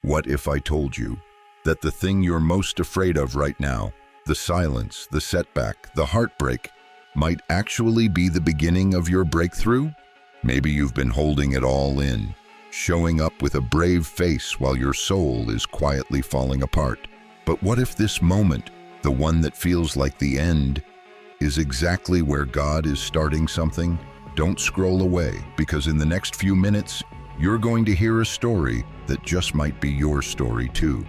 What if I told you that the thing you're most afraid of right now, the silence, the setback, the heartbreak, might actually be the beginning of your breakthrough? Maybe you've been holding it all in, showing up with a brave face while your soul is quietly falling apart. But what if this moment, the one that feels like the end, is exactly where God is starting something? Don't scroll away, because in the next few minutes, you're going to hear a story that just might be your story too.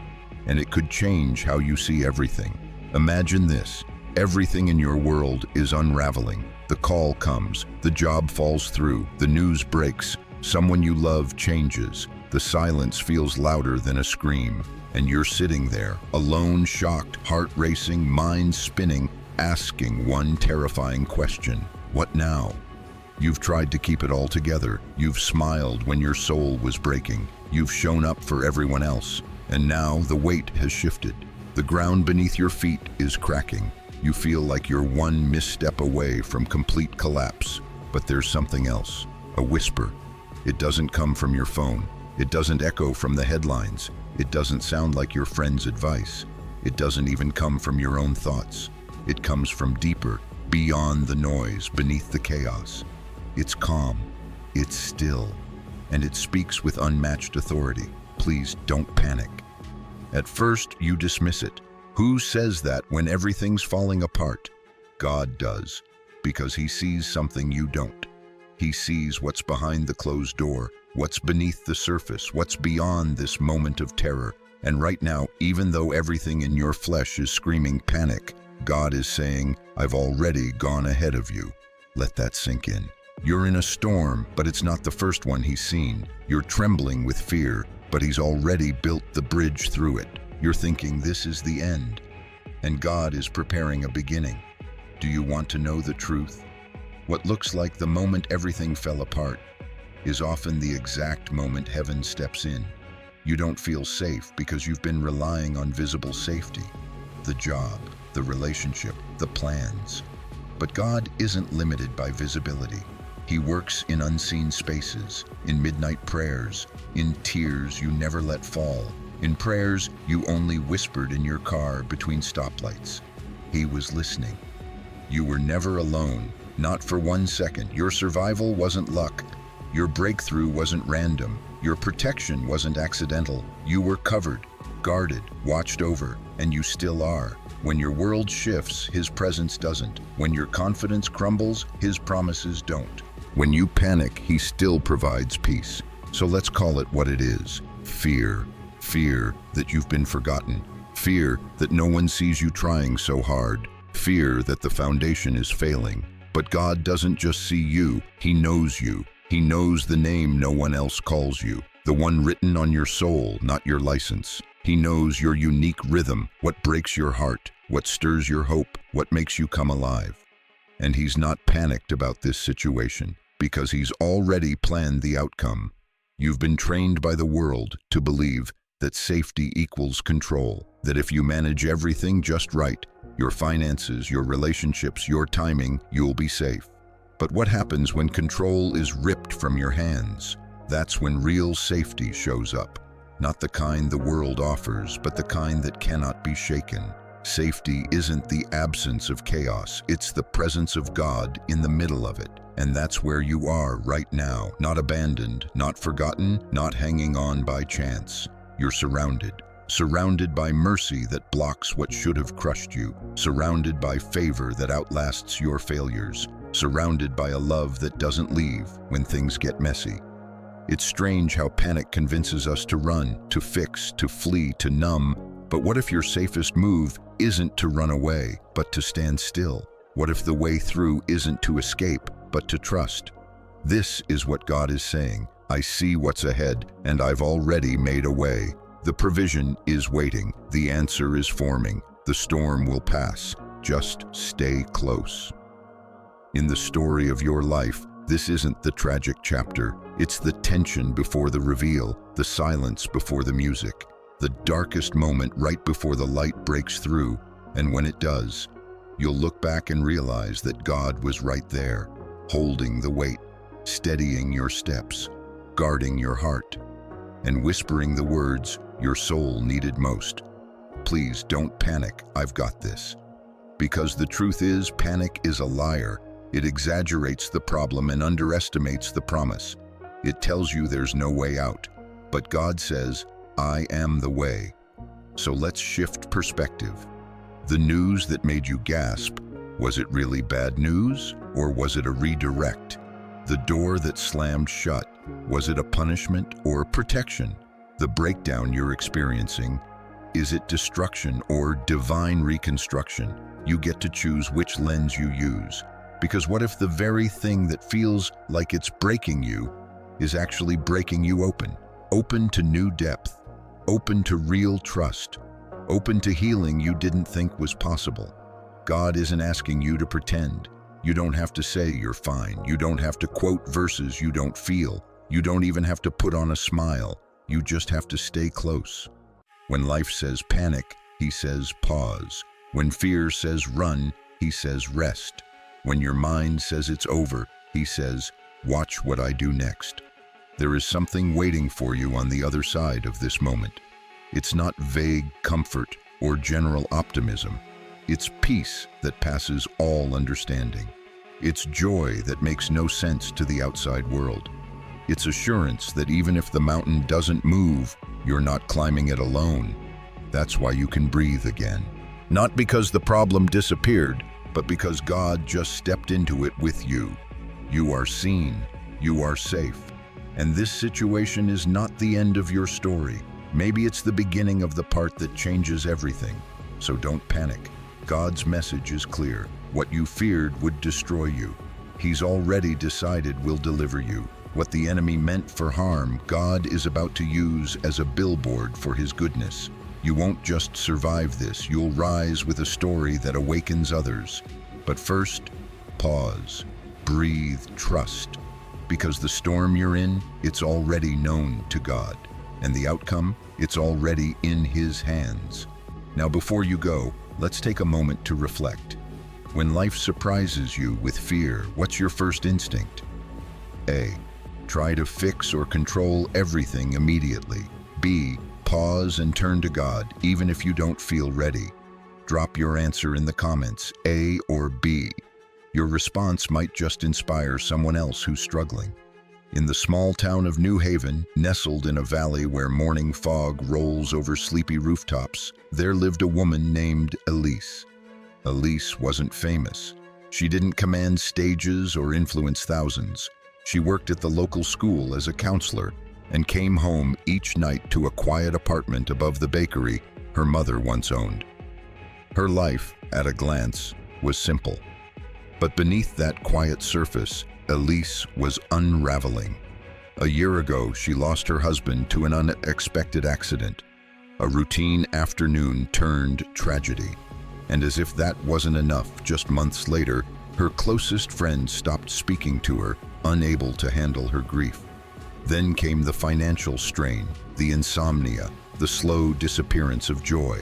And it could change how you see everything. Imagine this. Everything in your world is unraveling. The call comes, the job falls through, the news breaks, someone you love changes, the silence feels louder than a scream, and you're sitting there, alone, shocked, heart racing, mind spinning, asking one terrifying question: what now? You've tried to keep it all together. You've smiled when your soul was breaking. You've shown up for everyone else. And now the weight has shifted. The ground beneath your feet is cracking. You feel like you're one misstep away from complete collapse. But there's something else. A whisper. It doesn't come from your phone. It doesn't echo from the headlines. It doesn't sound like your friend's advice. It doesn't even come from your own thoughts. It comes from deeper, beyond the noise, beneath the chaos. It's calm, it's still, and it speaks with unmatched authority. Please don't panic. At first, you dismiss it. Who says that when everything's falling apart? God does, because He sees something you don't. He sees what's behind the closed door, what's beneath the surface, what's beyond this moment of terror. And right now, even though everything in your flesh is screaming panic, God is saying, I've already gone ahead of you. Let that sink in. You're in a storm, but it's not the first one He's seen. You're trembling with fear, but He's already built the bridge through it. You're thinking this is the end, and God is preparing a beginning. Do you want to know the truth? What looks like the moment everything fell apart is often the exact moment heaven steps in. You don't feel safe because you've been relying on visible safety, the job, the relationship, the plans. But God isn't limited by visibility. He works in unseen spaces, in midnight prayers, in tears you never let fall, in prayers you only whispered in your car between stoplights. He was listening. You were never alone, not for 1 second. Your survival wasn't luck. Your breakthrough wasn't random. Your protection wasn't accidental. You were covered, guarded, watched over, and you still are. When your world shifts, His presence doesn't. When your confidence crumbles, His promises don't. When you panic, He still provides peace. So let's call it what it is. Fear. Fear that you've been forgotten. Fear that no one sees you trying so hard. Fear that the foundation is failing. But God doesn't just see you, He knows you. He knows the name no one else calls you, the one written on your soul, not your license. He knows your unique rhythm, what breaks your heart, what stirs your hope, what makes you come alive. And He's not panicked about this situation, because He's already planned the outcome. You've been trained by the world to believe that safety equals control, that if you manage everything just right, your finances, your relationships, your timing, you'll be safe. But what happens when control is ripped from your hands? That's when real safety shows up. Not the kind the world offers, but the kind that cannot be shaken. Safety isn't the absence of chaos, it's the presence of God in the middle of it. And that's where you are right now, not abandoned, not forgotten, not hanging on by chance. You're surrounded by mercy that blocks what should have crushed you, surrounded by favor that outlasts your failures, surrounded by a love that doesn't leave when things get messy. It's strange how panic convinces us to run, to fix, to flee, to numb. But what if your safest move isn't to run away, but to stand still? What if the way through isn't to escape, but to trust? This is what God is saying. I see what's ahead, and I've already made a way. The provision is waiting. The answer is forming. The storm will pass. Just stay close. In the story of your life, this isn't the tragic chapter. It's the tension before the reveal, the silence before the music, the darkest moment right before the light breaks through. And when it does, you'll look back and realize that God was right there, holding the weight, steadying your steps, guarding your heart, and whispering the words, your soul needed most. Please don't panic, I've got this. Because the truth is, panic is a liar. It exaggerates the problem and underestimates the promise. It tells you there's no way out. But God says, I am the way. So let's shift perspective. The news that made you gasp, was it really bad news, or was it a redirect? The door that slammed shut, was it a punishment or protection? The breakdown you're experiencing, is it destruction or divine reconstruction? You get to choose which lens you use. Because what if the very thing that feels like it's breaking you is actually breaking you open? Open to new depth, open to real trust, open to healing you didn't think was possible. God isn't asking you to pretend. You don't have to say you're fine. You don't have to quote verses you don't feel. You don't even have to put on a smile. You just have to stay close. When life says panic, he says pause. When fear says run, he says rest. When your mind says it's over, he says, watch what I do next. There is something waiting for you on the other side of this moment. It's not vague comfort or general optimism. It's peace that passes all understanding. It's joy that makes no sense to the outside world. It's assurance that even if the mountain doesn't move, you're not climbing it alone. That's why you can breathe again. Not because the problem disappeared, but because God just stepped into it with you. You are seen, you are safe. And this situation is not the end of your story. Maybe it's the beginning of the part that changes everything. So don't panic. God's message is clear. What you feared would destroy you. He's already decided will deliver you. What the enemy meant for harm, God is about to use as a billboard for his goodness. You won't just survive this, you'll rise with a story that awakens others. But first, pause, breathe, trust. Because the storm you're in, it's already known to God. And the outcome, it's already in his hands. Now before you go, let's take a moment to reflect. When life surprises you with fear, what's your first instinct? A. Try to fix or control everything immediately. B. Pause and turn to God, even if you don't feel ready. Drop your answer in the comments, A or B. Your response might just inspire someone else who's struggling. In the small town of New Haven, nestled in a valley where morning fog rolls over sleepy rooftops, there lived a woman named Elise. Elise wasn't famous. She didn't command stages or influence thousands. She worked at the local school as a counselor and came home each night to a quiet apartment above the bakery her mother once owned. Her life, at a glance, was simple. But beneath that quiet surface, Elise was unraveling. A year ago, she lost her husband to an unexpected accident. A routine afternoon turned tragedy. And as if that wasn't enough, just months later, her closest friend stopped speaking to her, unable to handle her grief. Then came the financial strain, the insomnia, the slow disappearance of joy.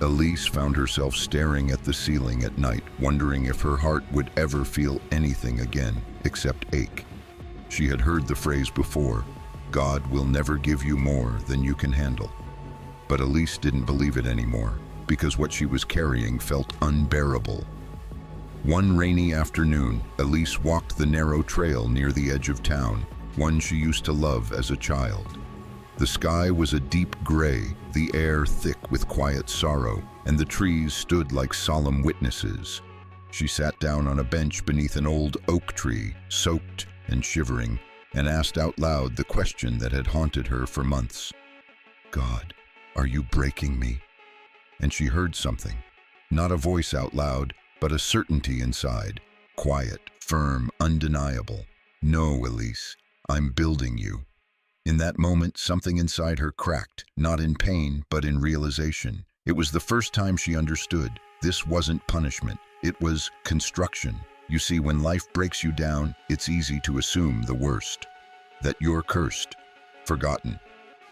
Elise found herself staring at the ceiling at night, wondering if her heart would ever feel anything again except ache. She had heard the phrase before, God will never give you more than you can handle. But Elise didn't believe it anymore, because what she was carrying felt unbearable. One rainy afternoon, Elise walked the narrow trail near the edge of town, one she used to love as a child. The sky was a deep gray, the air thick with quiet sorrow, and the trees stood like solemn witnesses. She sat down on a bench beneath an old oak tree, soaked and shivering, and asked out loud the question that had haunted her for months. God, are you breaking me? And she heard something, not a voice out loud, but a certainty inside, quiet, firm, undeniable. No, Elise, I'm building you. In that moment, something inside her cracked, not in pain, but in realization. It was the first time she understood. This wasn't punishment. It was construction. You see, when life breaks you down, it's easy to assume the worst. That you're cursed, forgotten.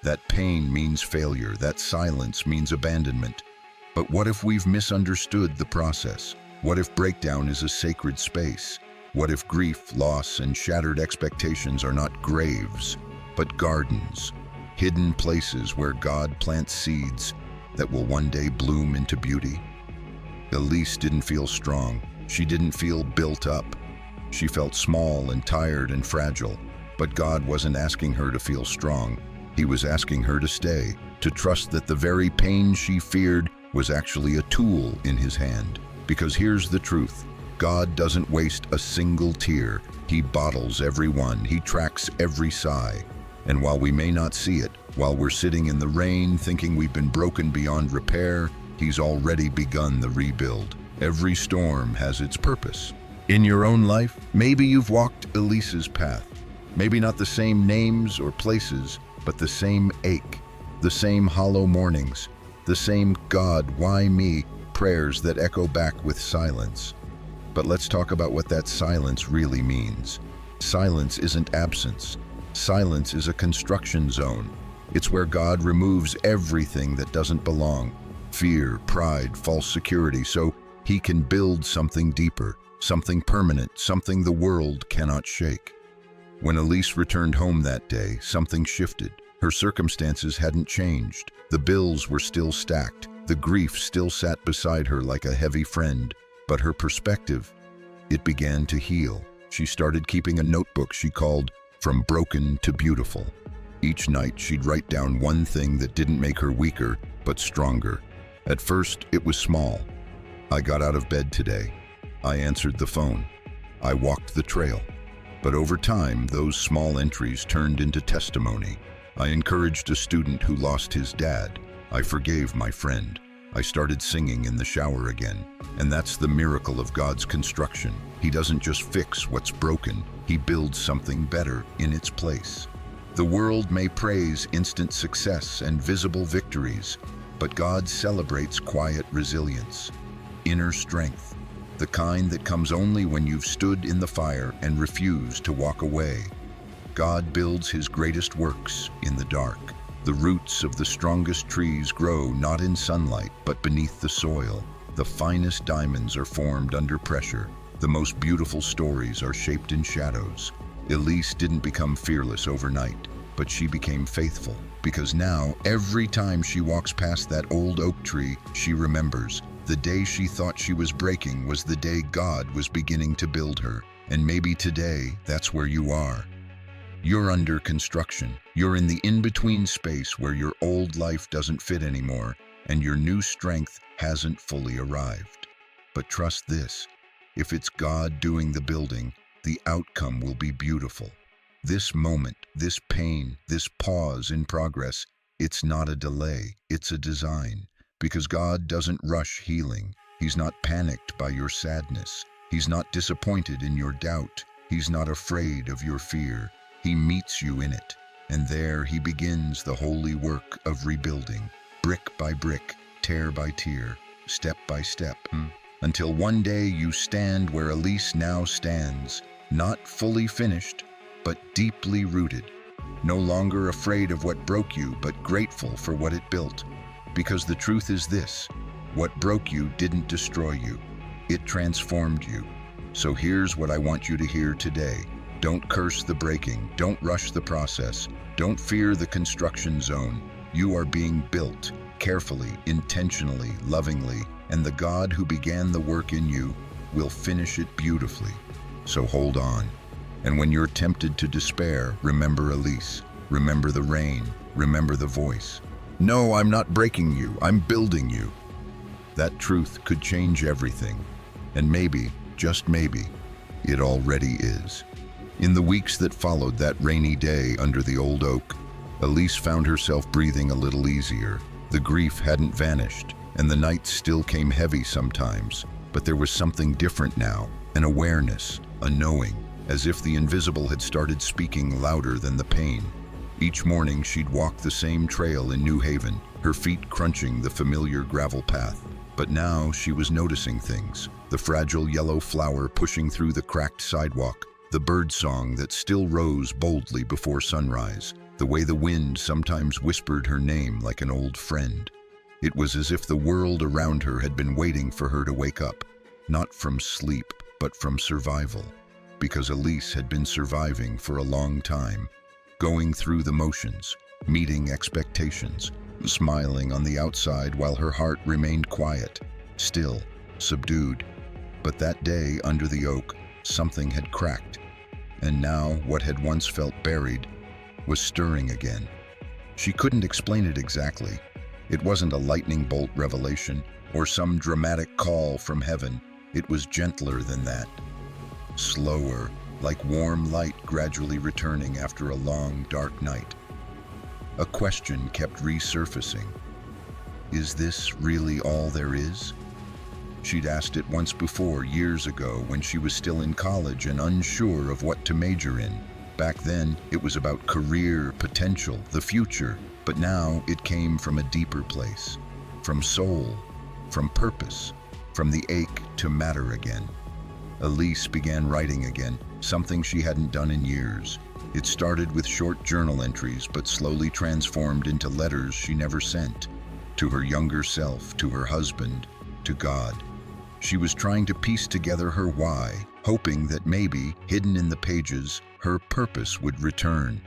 That pain means failure. That silence means abandonment. But what if we've misunderstood the process? What if breakdown is a sacred space? What if grief, loss, and shattered expectations are not graves, but gardens? hidden places where God plants seeds that will one day bloom into beauty. Elise didn't feel strong. She didn't feel built up. She felt small and tired and fragile. But God wasn't asking her to feel strong. He was asking her to stay, to trust that the very pain she feared was actually a tool in His hand. Because here's the truth. God doesn't waste a single tear. He bottles every one. He tracks every sigh. And while we may not see it, while we're sitting in the rain thinking we've been broken beyond repair, He's already begun the rebuild. Every storm has its purpose. In your own life, maybe you've walked Elise's path. Maybe not the same names or places, but the same ache, the same hollow mornings, the same "God, why me?" prayers that echo back with silence. But let's talk about what that silence really means. Silence isn't absence. Silence is a construction zone. It's where God removes everything that doesn't belong. Fear, pride, false security, so He can build something deeper, something permanent, something the world cannot shake. When Elise returned home that day, something shifted. Her circumstances hadn't changed. The bills were still stacked. The grief still sat beside her like a heavy friend. But her perspective, it began to heal. She started keeping a notebook she called "From Broken to Beautiful." Each night she'd write down one thing that didn't make her weaker, but stronger. At first, it was small. I got out of bed today. I answered the phone. I walked the trail. But over time, those small entries turned into testimony. I encouraged a student who lost his dad. I forgave my friend. I started singing in the shower again. And that's the miracle of God's construction. He doesn't just fix what's broken. He builds something better in its place. The world may praise instant success and visible victories, but God celebrates quiet resilience, inner strength, the kind that comes only when you've stood in the fire and refused to walk away. God builds His greatest works in the dark. The roots of the strongest trees grow not in sunlight, but beneath the soil. The finest diamonds are formed under pressure. The most beautiful stories are shaped in shadows. Elise didn't become fearless overnight, but she became faithful. Because now, every time she walks past that old oak tree, she remembers the day she thought she was breaking was the day God was beginning to build her. And maybe today, that's where you are. You're under construction. You're in the in-between space where your old life doesn't fit anymore and your new strength hasn't fully arrived. But trust this, if it's God doing the building, the outcome will be beautiful. This moment, this pain, this pause in progress, it's not a delay, it's a design. Because God doesn't rush healing. He's not panicked by your sadness. He's not disappointed in your doubt. He's not afraid of your fear. He meets you in it. And there He begins the holy work of rebuilding, brick by brick, tear by tear, step by step, until one day you stand where Elise now stands, not fully finished, but deeply rooted, no longer afraid of what broke you, but grateful for what it built. Because the truth is this, what broke you didn't destroy you, it transformed you. So here's what I want you to hear today. Don't curse the breaking, don't rush the process, don't fear the construction zone. You are being built, carefully, intentionally, lovingly, and the God who began the work in you will finish it beautifully. So hold on. And when you're tempted to despair, remember Elise, remember the rain, remember the voice. No, I'm not breaking you, I'm building you. That truth could change everything. And maybe, just maybe, it already is. In the weeks that followed that rainy day under the old oak, Elise found herself breathing a little easier. The grief hadn't vanished, and the nights still came heavy sometimes, but there was something different now, an awareness, a knowing, as if the invisible had started speaking louder than the pain. Each morning she'd walk the same trail in New Haven, her feet crunching the familiar gravel path. But now she was noticing things, the fragile yellow flower pushing through the cracked sidewalk, the bird song that still rose boldly before sunrise, the way the wind sometimes whispered her name like an old friend. It was as if the world around her had been waiting for her to wake up, not from sleep, but from survival. Because Elise had been surviving for a long time, going through the motions, meeting expectations, smiling on the outside while her heart remained quiet, still, subdued. But that day under the oak, something had cracked, and now what had once felt buried was stirring again. She couldn't explain it exactly. It wasn't a lightning bolt revelation or some dramatic call from heaven. It was gentler than that. Slower, like warm light gradually returning after a long, dark night. A question kept resurfacing. Is this really all there is? She'd asked it once before, years ago, when she was still in college and unsure of what to major in. Back then, it was about career, potential, the future, but now it came from a deeper place. From soul, from purpose, from the ache to matter again. Elise began writing again, something she hadn't done in years. It started with short journal entries, but slowly transformed into letters she never sent. To her younger self, to her husband, to God. She was trying to piece together her why, hoping that maybe, hidden in the pages, her purpose would return.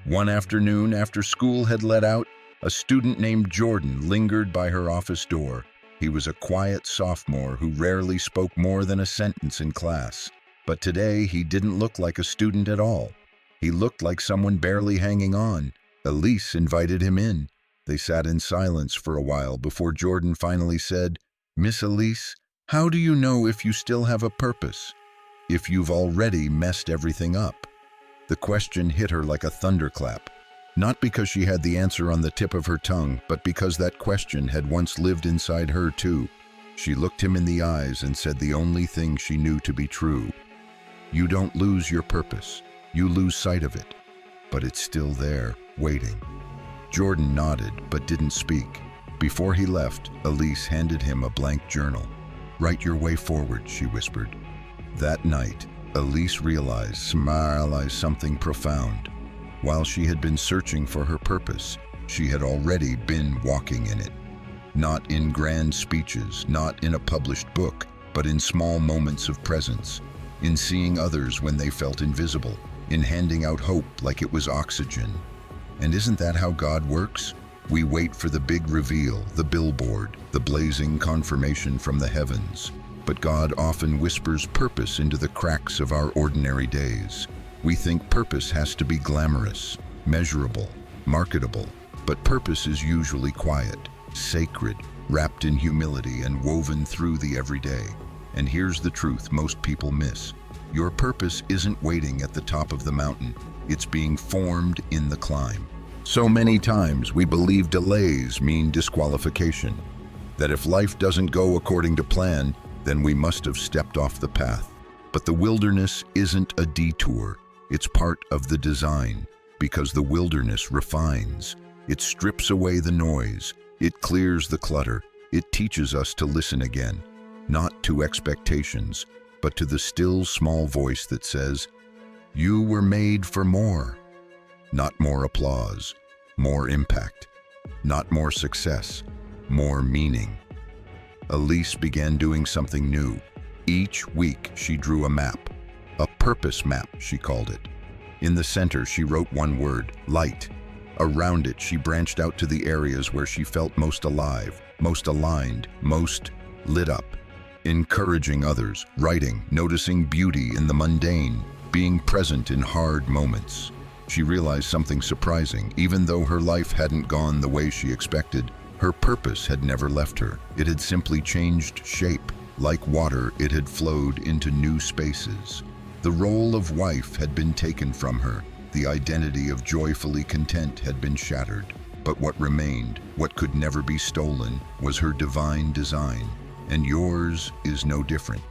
One afternoon, after school had let out, a student named Jordan lingered by her office door. He was a quiet sophomore who rarely spoke more than a sentence in class. But today, he didn't look like a student at all. He looked like someone barely hanging on. Elise invited him in. They sat in silence for a while before Jordan finally said, "Miss Elise, how do you know if you still have a purpose? If you've already messed everything up?" The question hit her like a thunderclap. Not because she had the answer on the tip of her tongue, but because that question had once lived inside her too. She looked him in the eyes and said the only thing she knew to be true. "You don't lose your purpose. You lose sight of it. But it's still there, waiting." Jordan nodded, but didn't speak. Before he left, Elise handed him a blank journal. "Write your way forward," she whispered. That night, Elise realized something profound. While she had been searching for her purpose, she had already been walking in it. Not in grand speeches, not in a published book, but in small moments of presence, in seeing others when they felt invisible, in handing out hope like it was oxygen. And isn't that how God works? We wait for the big reveal, the billboard, the blazing confirmation from the heavens. But God often whispers purpose into the cracks of our ordinary days. We think purpose has to be glamorous, measurable, marketable, but purpose is usually quiet, sacred, wrapped in humility and woven through the everyday. And here's the truth most people miss. Your purpose isn't waiting at the top of the mountain. It's being formed in the climb. So many times we believe delays mean disqualification, that if life doesn't go according to plan, then we must have stepped off the path. But the wilderness isn't a detour. It's part of the design, because the wilderness refines. It strips away the noise. It clears the clutter. It teaches us to listen again, not to expectations, but to the still small voice that says, "You were made for more." Not more applause, more impact. Not more success, more meaning. Elise began doing something new. Each week she drew a map. A purpose map, she called it. In the center, she wrote one word, light. Around it, she branched out to the areas where she felt most alive, most aligned, most lit up. Encouraging others, writing, noticing beauty in the mundane, being present in hard moments. She realized something surprising. Even though her life hadn't gone the way she expected, her purpose had never left her. It had simply changed shape. Like water, it had flowed into new spaces. The role of wife had been taken from her. The identity of joyfully content had been shattered. But what remained, what could never be stolen, was her divine design. And yours is no different.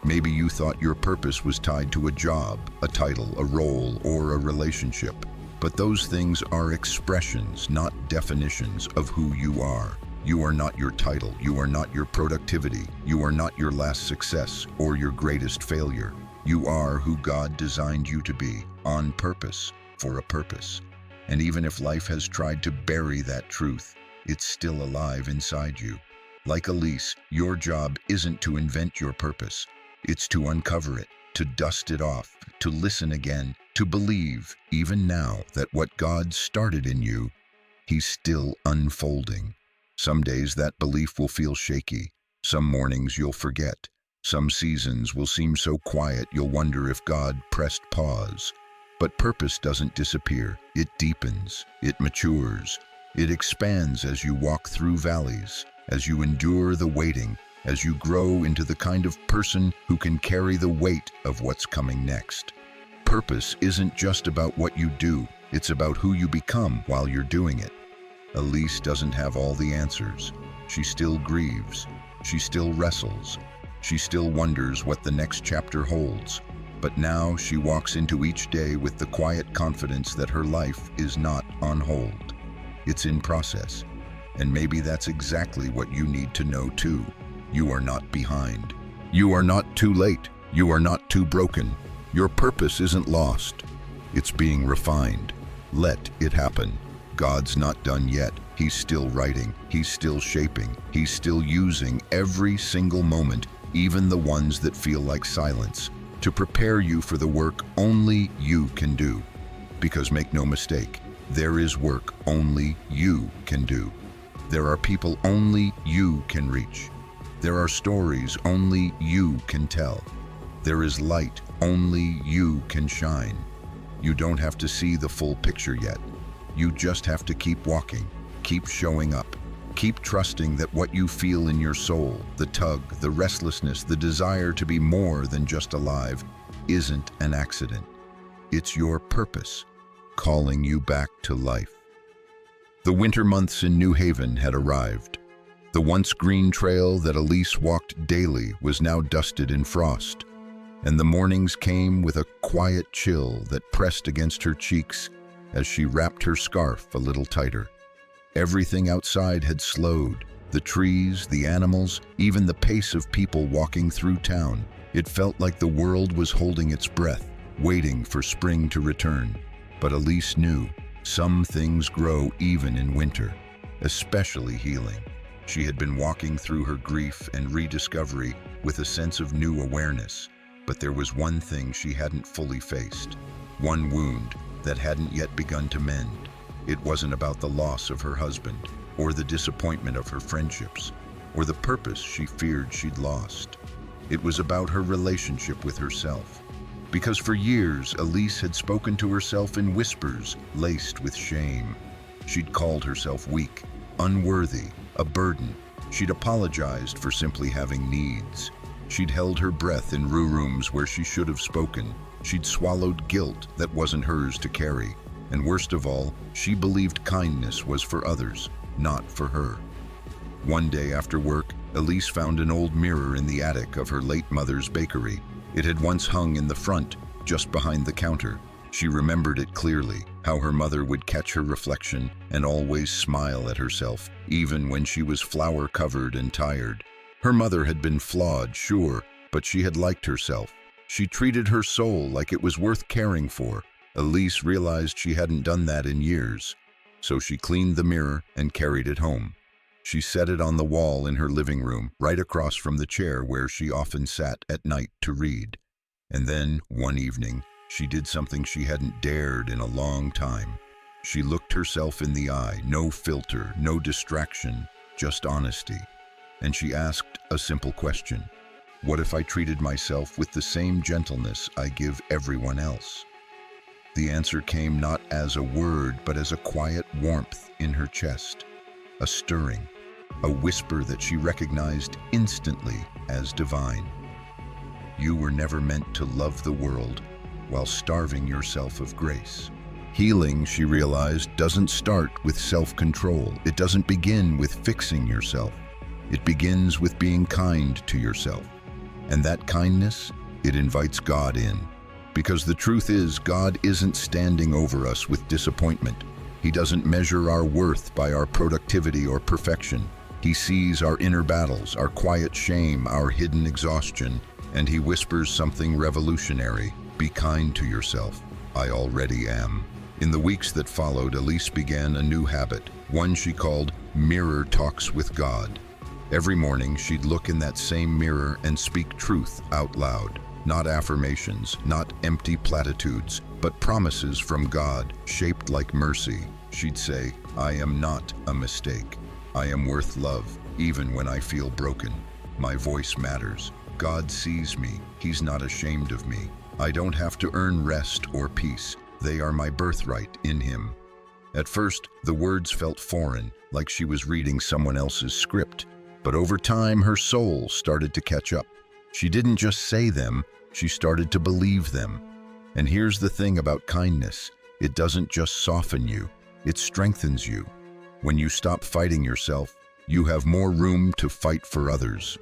Maybe you thought your purpose was tied to a job, a title, a role, or a relationship. But those things are expressions, not definitions of who you are. You are not your title. You are not your productivity. You are not your last success or your greatest failure. You are who God designed you to be, on purpose, for a purpose. And even if life has tried to bury that truth, it's still alive inside you. Like Elise, your job isn't to invent your purpose. It's to uncover it, to dust it off, to listen again, To believe, even now, that what God started in you, He's still unfolding. Some days that belief will feel shaky. Some mornings you'll forget. Some seasons will seem so quiet you'll wonder if God pressed pause. But purpose doesn't disappear. It deepens. It matures. It expands as you walk through valleys, as you endure the waiting, as you grow into the kind of person who can carry the weight of what's coming next. Purpose isn't just about what you do, it's about who you become while you're doing it. Elise doesn't have all the answers. She still grieves. She still wrestles. She still wonders what the next chapter holds. But now she walks into each day with the quiet confidence that her life is not on hold. It's in process. And maybe that's exactly what you need to know too. You are not behind. You are not too late. You are not too broken. Your purpose isn't lost. It's being refined. Let it happen. God's not done yet. He's still writing. He's still shaping. He's still using every single moment, even the ones that feel like silence, to prepare you for the work only you can do. Because make no mistake, there is work only you can do. There are people only you can reach. There are stories only you can tell. There is light only you can shine. You don't have to see the full picture yet. You just have to keep walking, keep showing up, keep trusting that what you feel in your soul, the tug, the restlessness, the desire to be more than just alive, isn't an accident. It's your purpose, calling you back to life. The winter months in New Haven had arrived. The once green trail that Elise walked daily was now dusted in frost, and the mornings came with a quiet chill that pressed against her cheeks as she wrapped her scarf a little tighter. Everything outside had slowed, the trees, the animals, even the pace of people walking through town. It felt like the world was holding its breath, waiting for spring to return. But Elise knew some things grow even in winter, especially healing. She had been walking through her grief and rediscovery with a sense of new awareness. But there was one thing she hadn't fully faced, one wound that hadn't yet begun to mend. It wasn't about the loss of her husband, or the disappointment of her friendships, or the purpose she feared she'd lost. It was about her relationship with herself. Because for years, Elise had spoken to herself in whispers laced with shame. She'd called herself weak, unworthy, a burden. She'd apologized for simply having needs. She'd held her breath in rooms where she should have spoken. She'd swallowed guilt that wasn't hers to carry. And worst of all, she believed kindness was for others, not for her. One day after work, Elise found an old mirror in the attic of her late mother's bakery. It had once hung in the front, just behind the counter. She remembered it clearly, how her mother would catch her reflection and always smile at herself, even when she was flour-covered and tired. Her mother had been flawed, sure, but she had liked herself. She treated her soul like it was worth caring for. Elise realized she hadn't done that in years, so she cleaned the mirror and carried it home. She set it on the wall in her living room, right across from the chair where she often sat at night to read. And then, one evening, she did something she hadn't dared in a long time. She looked herself in the eye, no filter, no distraction, just honesty. And she asked a simple question. What if I treated myself with the same gentleness I give everyone else? The answer came not as a word, but as a quiet warmth in her chest, a stirring, a whisper that she recognized instantly as divine. You were never meant to love the world while starving yourself of grace. Healing, she realized, doesn't start with self-control. It doesn't begin with fixing yourself. It begins with being kind to yourself. And that kindness, it invites God in. Because the truth is, God isn't standing over us with disappointment. He doesn't measure our worth by our productivity or perfection. He sees our inner battles, our quiet shame, our hidden exhaustion, and he whispers something revolutionary. Be kind to yourself. I already am. In the weeks that followed, Elise began a new habit, one she called Mirror Talks with God. Every morning, she'd look in that same mirror and speak truth out loud. Not affirmations, not empty platitudes, but but promises from God, shaped like mercy. She'd say, "I am not a mistake. I am worth love, even when I feel broken. My voice matters. God sees me. He's not ashamed of me. I don't have to earn rest or peace. They are my birthright in Him." At first, the words felt foreign, like she was reading someone else's script. But over time, her soul started to catch up. She didn't just say them, she started to believe them. And here's the thing about kindness. It doesn't just soften you, it strengthens you. When you stop fighting yourself, you have more room to fight for others.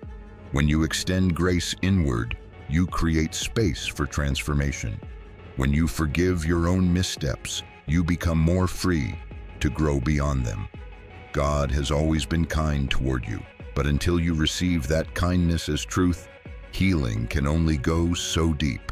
When you extend grace inward, you create space for transformation. When you forgive your own missteps, you become more free to grow beyond them. God has always been kind toward you, but until you receive that kindness as truth, healing can only go so deep.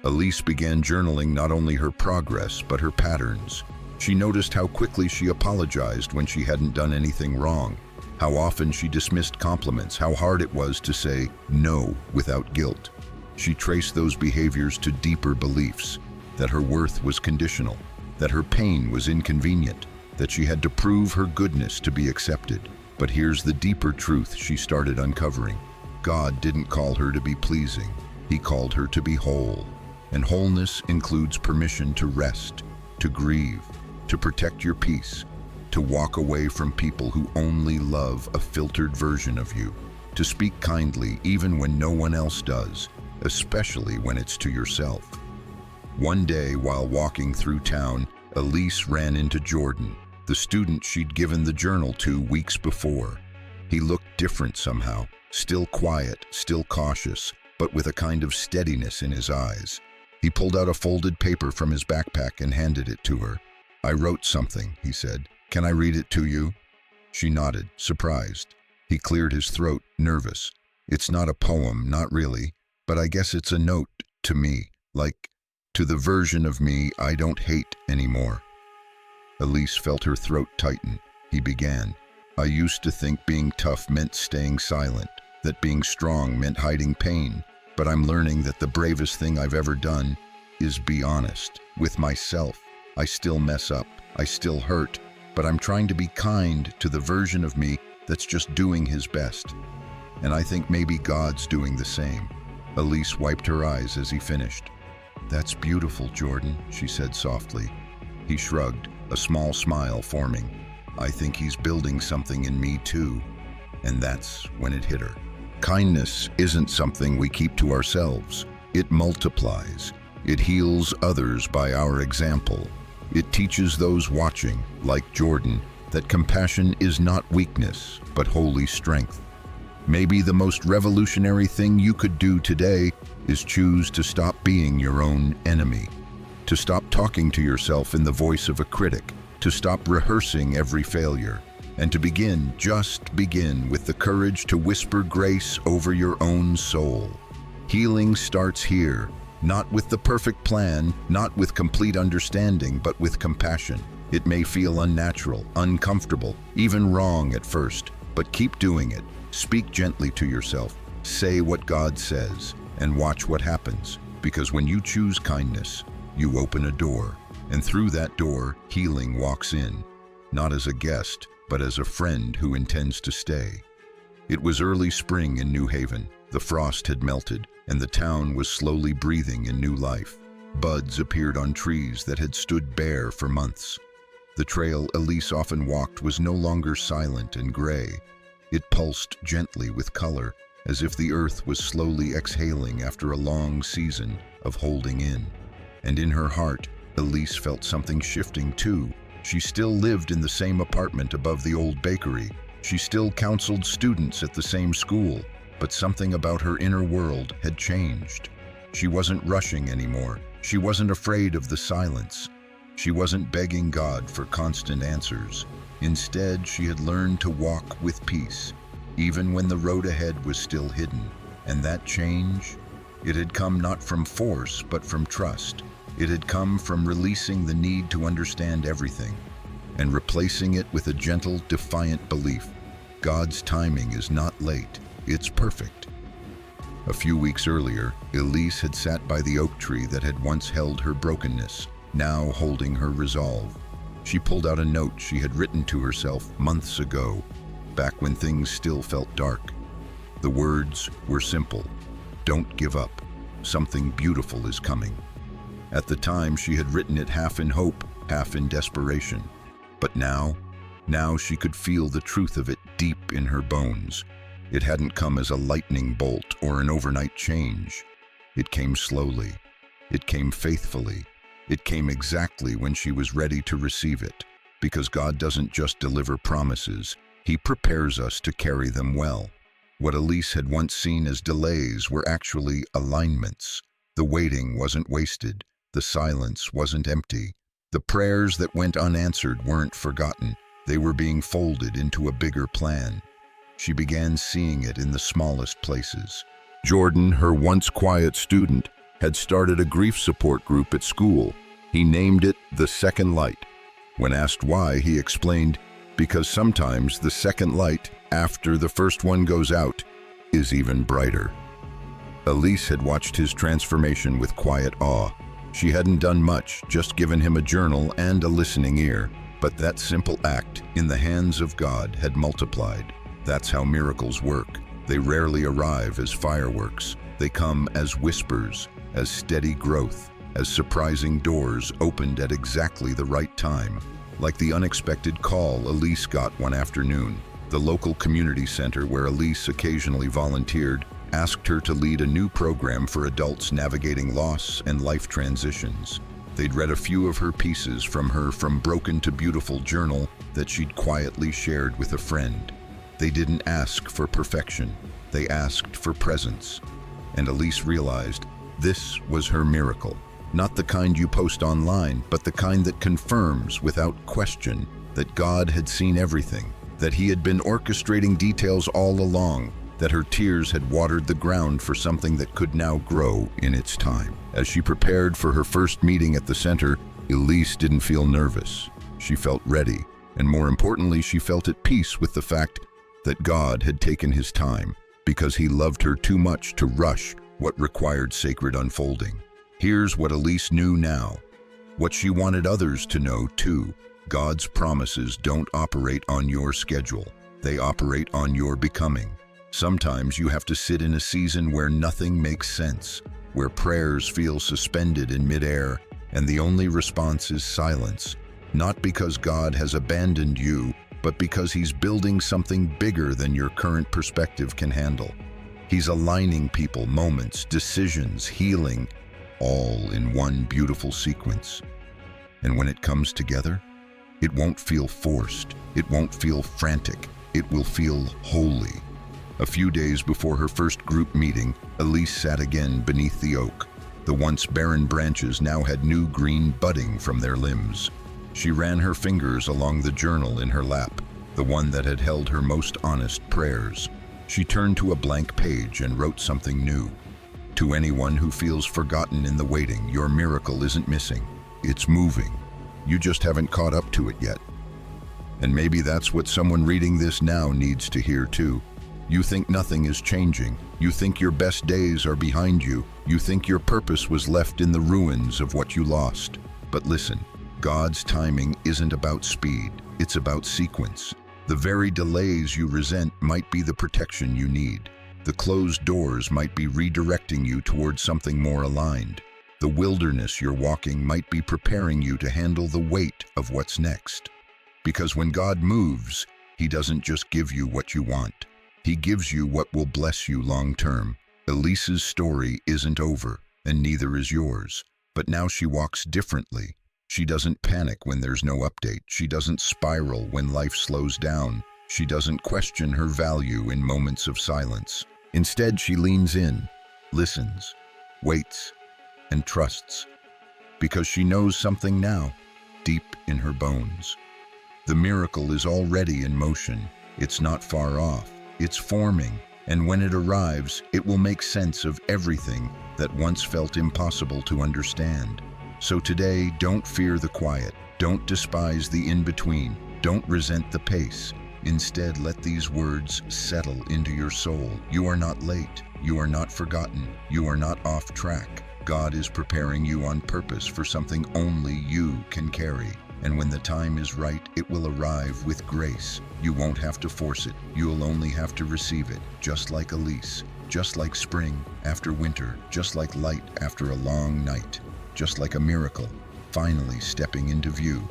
Elise began journaling not only her progress, but her patterns. She noticed how quickly she apologized when she hadn't done anything wrong, how often she dismissed compliments, how hard it was to say no without guilt. She traced those behaviors to deeper beliefs, that her worth was conditional, that her pain was inconvenient, that she had to prove her goodness to be accepted. But here's the deeper truth she started uncovering. God didn't call her to be pleasing. He called her to be whole. And wholeness includes permission to rest, to grieve, to protect your peace, to walk away from people who only love a filtered version of you, to speak kindly even when no one else does, especially when it's to yourself. One day, while walking through town, Elise ran into Jordan, the student she'd given the journal to weeks before. He looked different somehow, still quiet, still cautious, but with a kind of steadiness in his eyes. He pulled out a folded paper from his backpack and handed it to her. "I wrote something," he said. "Can I read it to you?" She nodded, surprised. He cleared his throat, nervous. "It's not a poem, not really, but I guess it's a note to me, like, to the version of me I don't hate anymore." Elise felt her throat tighten. He began. "I used to think being tough meant staying silent, that being strong meant hiding pain, but I'm learning that the bravest thing I've ever done is be honest with myself. I still mess up, I still hurt, but I'm trying to be kind to the version of me that's just doing his best. And I think maybe God's doing the same." Elise wiped her eyes as he finished. "That's beautiful, Jordan," she said softly. He shrugged, a small smile forming. "I think he's building something in me too." And that's when it hit her. Kindness isn't something we keep to ourselves. It multiplies. It heals others by our example. It teaches those watching, like Jordan, that compassion is not weakness, but holy strength. Maybe the most revolutionary thing you could do today is choose to stop being your own enemy, to stop talking to yourself in the voice of a critic, to stop rehearsing every failure, and to just begin with the courage to whisper grace over your own soul. Healing starts here, not with the perfect plan, not with complete understanding, but with compassion. It may feel unnatural, uncomfortable, even wrong at first, but keep doing it. Speak gently to yourself, say what God says, and watch what happens. Because when you choose kindness, you open a door, and through that door, healing walks in, not as a guest, but as a friend who intends to stay. It was early spring in New Haven. The frost had melted, and the town was slowly breathing in new life. Buds appeared on trees that had stood bare for months. The trail Elise often walked was no longer silent and gray. It pulsed gently with color, as if the earth was slowly exhaling after a long season of holding in. And in her heart, Elise felt something shifting too. She still lived in the same apartment above the old bakery. She still counseled students at the same school, but something about her inner world had changed. She wasn't rushing anymore. She wasn't afraid of the silence. She wasn't begging God for constant answers. Instead, she had learned to walk with peace, even when the road ahead was still hidden. And that change, it had come not from force, but from trust. It had come from releasing the need to understand everything and replacing it with a gentle, defiant belief. God's timing is not late, it's perfect. A few weeks earlier, Elise had sat by the oak tree that had once held her brokenness, now holding her resolve. She pulled out a note she had written to herself months ago, back when things still felt dark. The words were simple: "Don't give up. Something beautiful is coming." At the time, she had written it half in hope, half in desperation. But now she could feel the truth of it deep in her bones. It hadn't come as a lightning bolt or an overnight change. It came slowly. It came faithfully. It came exactly when she was ready to receive it. Because God doesn't just deliver promises, He prepares us to carry them well. What Elise had once seen as delays were actually alignments. The waiting wasn't wasted. The silence wasn't empty. The prayers that went unanswered weren't forgotten. They were being folded into a bigger plan. She began seeing it in the smallest places. Jordan, her once quiet student, had started a grief support group at school. He named it the Second Light. When asked why, he explained, because sometimes the second light, after the first one goes out, is even brighter. Elise had watched his transformation with quiet awe. She hadn't done much, just given him a journal and a listening ear. But that simple act, in the hands of God, had multiplied. That's how miracles work. They rarely arrive as fireworks. They come as whispers, as steady growth, as surprising doors opened at exactly the right time. Like the unexpected call Elise got one afternoon. The local community center where Elise occasionally volunteered asked her to lead a new program for adults navigating loss and life transitions. They'd read a few of her pieces from her From Broken to Beautiful journal that she'd quietly shared with a friend. They didn't ask for perfection. They asked for presence. And Elise realized this was her miracle. Not the kind you post online, but the kind that confirms without question that God had seen everything, that He had been orchestrating details all along, that her tears had watered the ground for something that could now grow in its time. As she prepared for her first meeting at the center, Elise didn't feel nervous. She felt ready, and more importantly, she felt at peace with the fact that God had taken His time, because He loved her too much to rush what required sacred unfolding. Here's what Elise knew now, what she wanted others to know too. God's promises don't operate on your schedule. They operate on your becoming. Sometimes you have to sit in a season where nothing makes sense, where prayers feel suspended in midair, and the only response is silence. Not because God has abandoned you, but because He's building something bigger than your current perspective can handle. He's aligning people, moments, decisions, healing, all in one beautiful sequence. And when it comes together, it won't feel forced. It won't feel frantic. It will feel holy. A few days before her first group meeting, Elise sat again beneath the oak. The once barren branches now had new green budding from their limbs. She ran her fingers along the journal in her lap, the one that had held her most honest prayers. She turned to a blank page and wrote something new. To anyone who feels forgotten in the waiting, your miracle isn't missing. It's moving. You just haven't caught up to it yet. And maybe that's what someone reading this now needs to hear too. You think nothing is changing. You think your best days are behind you. You think your purpose was left in the ruins of what you lost. But listen, God's timing isn't about speed. It's about sequence. The very delays you resent might be the protection you need. The closed doors might be redirecting you towards something more aligned. The wilderness you're walking might be preparing you to handle the weight of what's next. Because when God moves, He doesn't just give you what you want. He gives you what will bless you long term. Elise's story isn't over, and neither is yours. But now she walks differently. She doesn't panic when there's no update. She doesn't spiral when life slows down. She doesn't question her value in moments of silence. Instead, she leans in, listens, waits, and trusts. Because she knows something now, deep in her bones. The miracle is already in motion. It's not far off. It's forming, and when it arrives, it will make sense of everything that once felt impossible to understand. So today, don't fear the quiet. Don't despise the in-between. Don't resent the pace. Instead, let these words settle into your soul. You are not late. You are not forgotten. You are not off track. God is preparing you on purpose for something only you can carry. And when the time is right, it will arrive with grace. You won't have to force it. You'll only have to receive it, just like a lease, just like spring after winter, just like light after a long night, just like a miracle finally stepping into view.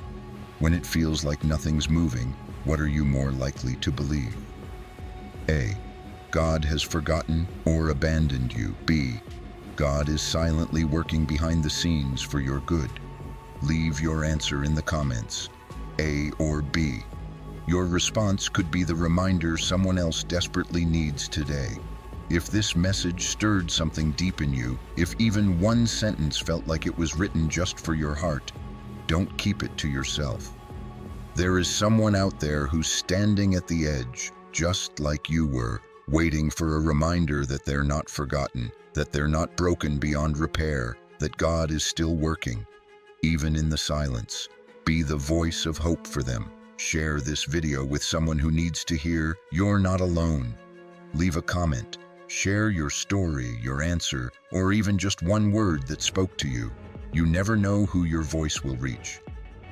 When it feels like nothing's moving, what are you more likely to believe? A. God has forgotten or abandoned you. B. God is silently working behind the scenes for your good. Leave your answer in the comments, A or B. Your response could be the reminder someone else desperately needs today. If this message stirred something deep in you, if even one sentence felt like it was written just for your heart, don't keep it to yourself. There is someone out there who's standing at the edge, just like you were, waiting for a reminder that they're not forgotten, that they're not broken beyond repair, that God is still working. Even in the silence, be the voice of hope for them. Share this video with someone who needs to hear you're not alone. Leave a comment, share your story, your answer, or even just one word that spoke to you. You never know who your voice will reach.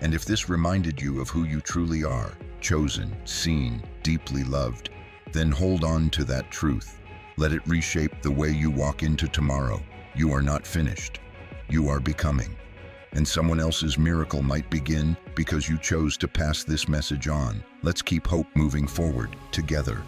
And if this reminded you of who you truly are, chosen, seen, deeply loved, then hold on to that truth. Let it reshape the way you walk into tomorrow. You are not finished. You are becoming. And someone else's miracle might begin because you chose to pass this message on. Let's keep hope moving forward together.